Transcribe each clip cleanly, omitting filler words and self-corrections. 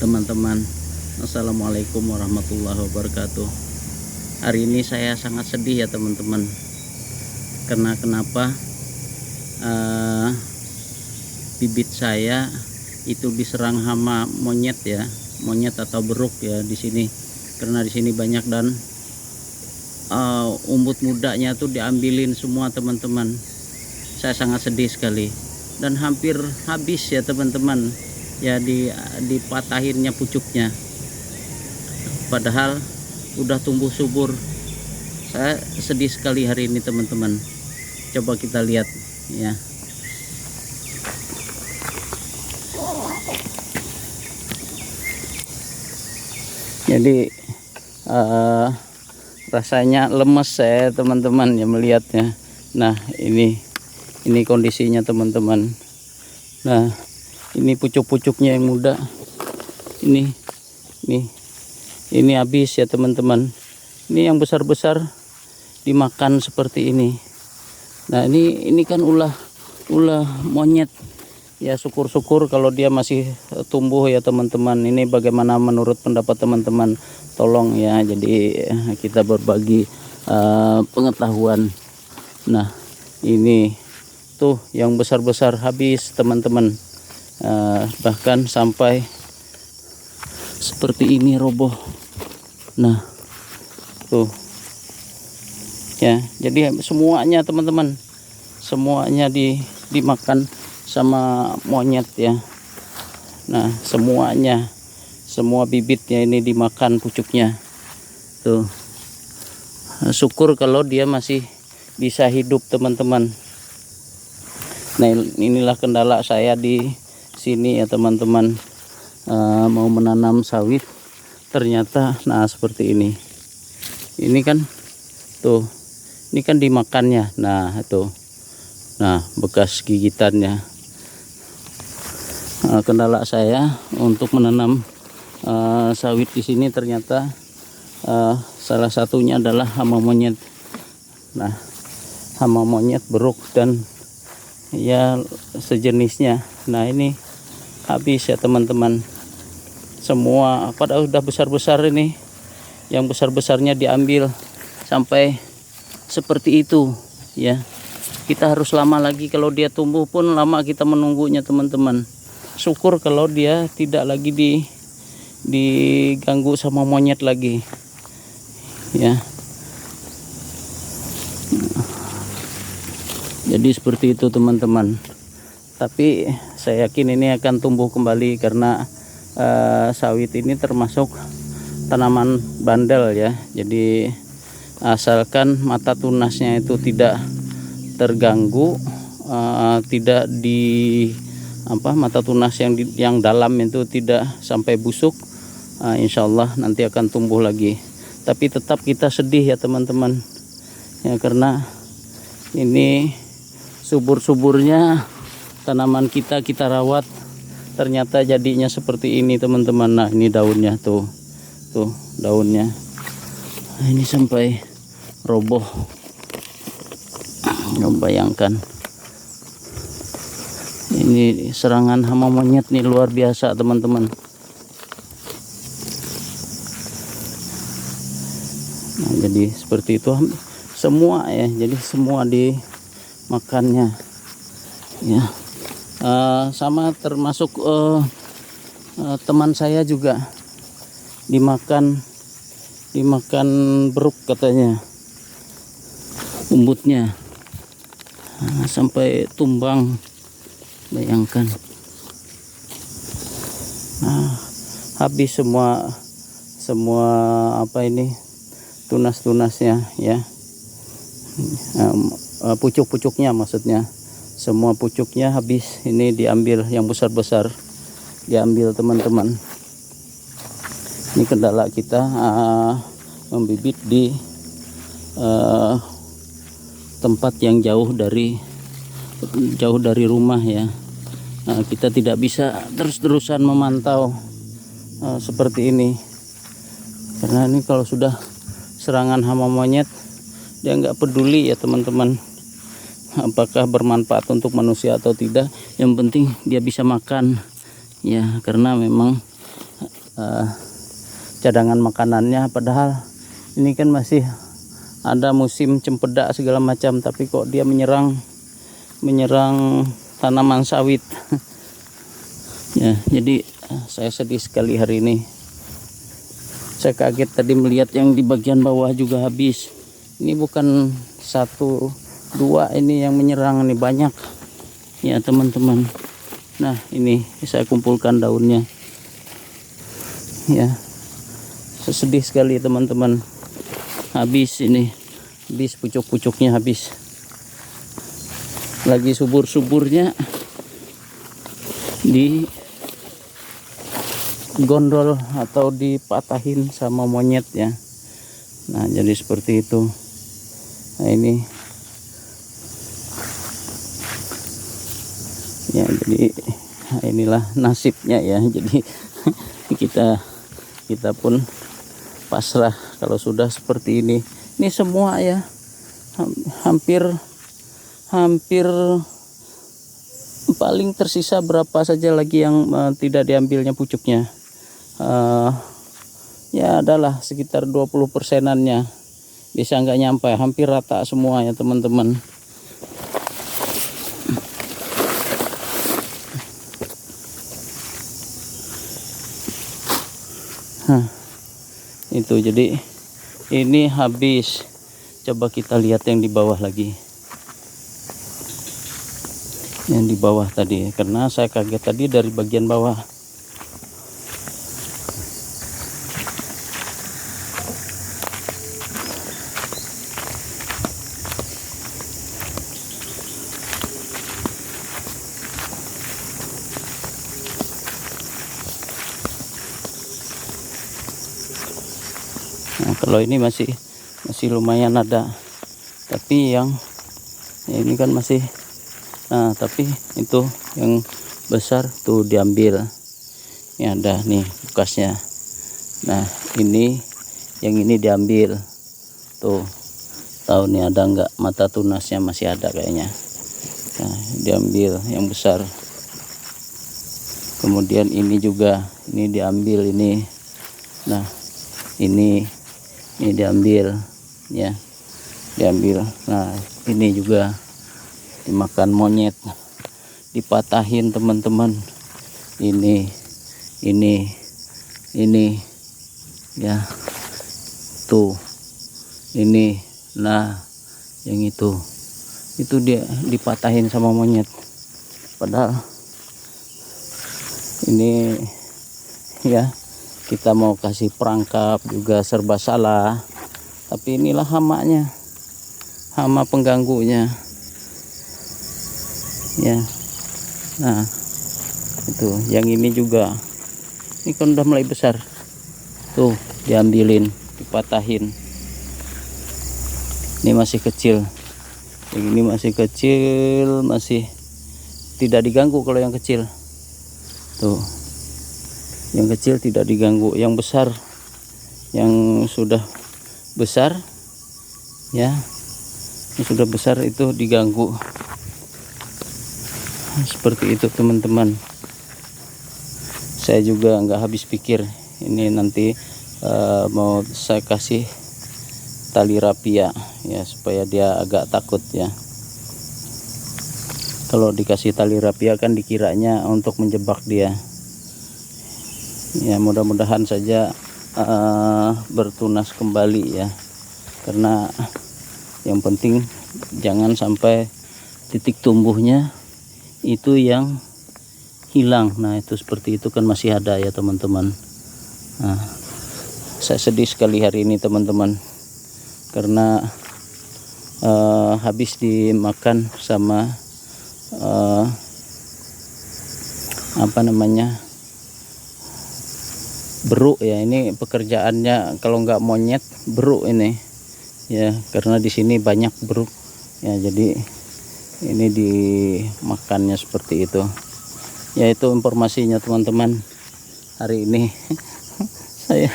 teman-teman. Assalamualaikum warahmatullahi wabarakatuh. Hari ini saya sangat sedih ya teman-teman. Kenapa? Bibit saya itu diserang hama monyet ya, monyet atau beruk ya di sini. Karena di sini banyak dan umbut mudanya tuh diambilin semua teman-teman. Saya sangat sedih sekali dan hampir habis ya teman-teman. Ya dipatahinnya pucuknya, padahal udah tumbuh subur. Saya sedih sekali hari ini teman-teman. Coba kita lihat ya. Jadi rasanya lemes saya teman-teman ya melihatnya. Nah ini kondisinya teman-teman. Nah ini pucuk-pucuknya yang muda. Ini habis ya teman-teman. Ini yang besar-besar dimakan seperti ini. Nah ini kan ulah monyet ya. Syukur-syukur kalau dia masih tumbuh ya teman-teman. Ini bagaimana menurut pendapat teman-teman, tolong ya, jadi kita berbagi pengetahuan. Nah ini tuh yang besar-besar habis teman-teman. Bahkan sampai seperti ini roboh. Nah tuh ya, jadi semuanya teman-teman, semuanya dimakan sama monyet ya. Nah semuanya, semua bibitnya ini dimakan pucuknya tuh. Syukur kalau dia masih bisa hidup teman-teman. Nah inilah kendala saya di sini ya teman-teman. Mau menanam sawit ternyata nah seperti ini. Ini kan tuh, ini kan dimakannya. Nah itu, nah bekas gigitannya. Kendala saya untuk menanam sawit di sini ternyata salah satunya adalah hama monyet. Nah hama monyet, beruk dan ya sejenisnya. Nah ini habis ya teman-teman. Semua padahal udah besar-besar ini. Yang besar-besarnya diambil sampai seperti itu ya. Kita harus lama lagi, kalau dia tumbuh pun lama kita menunggunya teman-teman. Syukur kalau dia tidak lagi diganggu sama monyet lagi ya. Jadi seperti itu teman-teman. Tapi saya yakin ini akan tumbuh kembali karena sawit ini termasuk tanaman bandel ya. Jadi asalkan mata tunasnya itu tidak terganggu, tidak mata tunas yang dalam itu tidak sampai busuk, insya Allah nanti akan tumbuh lagi. Tapi tetap kita sedih ya teman-teman ya, karena ini subur-suburnya tanaman kita rawat, ternyata jadinya seperti ini teman-teman. Nah ini daunnya tuh daunnya. Nah, ini sampai roboh. Bayangkan, ini serangan hama monyet nih luar biasa teman-teman. Nah jadi seperti itu semua ya, jadi semua dimakannya ya. Sama termasuk teman saya juga dimakan beruk katanya, umbutnya. Nah, sampai tumbang, bayangkan. Nah, habis semua tunas-tunasnya ya. Pucuk-pucuknya maksudnya, semua pucuknya habis. Ini diambil, yang besar-besar diambil teman-teman. Ini kendala kita membibit di tempat yang jauh dari rumah ya. Nah, kita tidak bisa terus-terusan memantau seperti ini, karena ini kalau sudah serangan hama monyet dia nggak peduli ya teman-teman, apakah bermanfaat untuk manusia atau tidak. Yang penting dia bisa makan ya, karena memang cadangan makanannya, padahal ini kan masih ada musim cempedak segala macam, tapi kok dia menyerang tanaman sawit. Ya, jadi saya sedih sekali hari ini. Saya kaget tadi melihat yang di bagian bawah juga habis. Ini bukan 1, 2 ini yang menyerang, ini banyak ya teman-teman. Nah, ini saya kumpulkan daunnya ya. Sedih sekali teman-teman, habis ini, habis pucuk-pucuknya habis. Lagi subur-suburnya di gondol atau dipatahin sama monyet ya. Nah, jadi seperti itu. Nah, ini ya, jadi inilah nasibnya ya. Jadi kita pun pasrah kalau sudah seperti ini. Ini semua ya, hampir paling tersisa berapa saja lagi yang tidak diambilnya pucuknya. Ya adalah sekitar 20%-annya, bisa nggak nyampe, hampir rata semua ya teman-teman. Itu jadi ini habis. Coba kita lihat yang di bawah lagi, yang di bawah tadi, karena saya kaget tadi dari bagian bawah. Nah, kalau ini masih lumayan ada, tapi yang ya ini kan masih, nah tapi itu yang besar tuh diambil. Ya ada nih bekasnya. Nah, ini yang ini diambil tuh, tahu nih ada nggak mata tunasnya, masih ada kayaknya. Nah, diambil yang besar. Kemudian ini juga, ini diambil ini. Nah, ini diambil ya, diambil. Nah, ini juga dimakan monyet, dipatahin teman-teman. Ini ya, tuh ini. Nah, yang itu dia dipatahin sama monyet. Padahal ini ya, kita mau kasih perangkap juga serba salah, tapi inilah hamanya, hama pengganggunya ya. Nah, itu yang ini juga, ini kan udah mulai besar tuh, diambilin, dipatahin. Ini masih kecil, yang ini masih kecil, masih tidak diganggu. Kalau yang kecil tuh, yang kecil tidak diganggu, yang besar, yang sudah besar ya, yang sudah besar itu diganggu. Seperti itu teman-teman. Saya juga nggak habis pikir, ini nanti mau saya kasih tali rapia ya, supaya dia agak takut ya. Kalau dikasih tali rapia kan dikiranya untuk menjebak dia ya. Mudah-mudahan saja bertunas kembali ya, karena yang penting jangan sampai titik tumbuhnya itu yang hilang. Nah, itu seperti itu kan masih ada ya teman-teman. Nah, saya sedih sekali hari ini teman-teman, karena habis dimakan sama apa namanya, beruk ya. Ini pekerjaannya kalau nggak monyet, beruk ini ya, karena di sini banyak beruk ya. Jadi ini dimakannya seperti itu ya. Itu informasinya teman-teman hari ini. Saya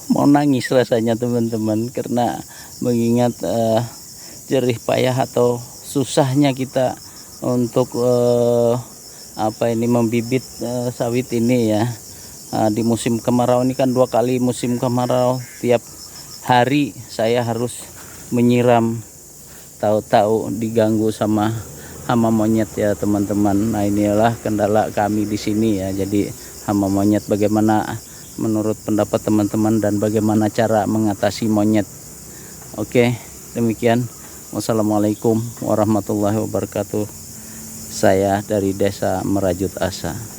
mau nangis rasanya teman-teman, karena mengingat jerih payah atau susahnya kita untuk apa ini, membibit sawit ini ya. Di musim kemarau ini kan 2 kali musim kemarau, tiap hari saya harus menyiram, tahu-tahu diganggu sama hama monyet ya teman-teman. Nah inilah kendala kami di sini ya. Jadi hama monyet, bagaimana menurut pendapat teman-teman dan bagaimana cara mengatasi monyet? Oke, demikian. Wassalamualaikum warahmatullahi wabarakatuh. Saya dari Desa Merajut Asa.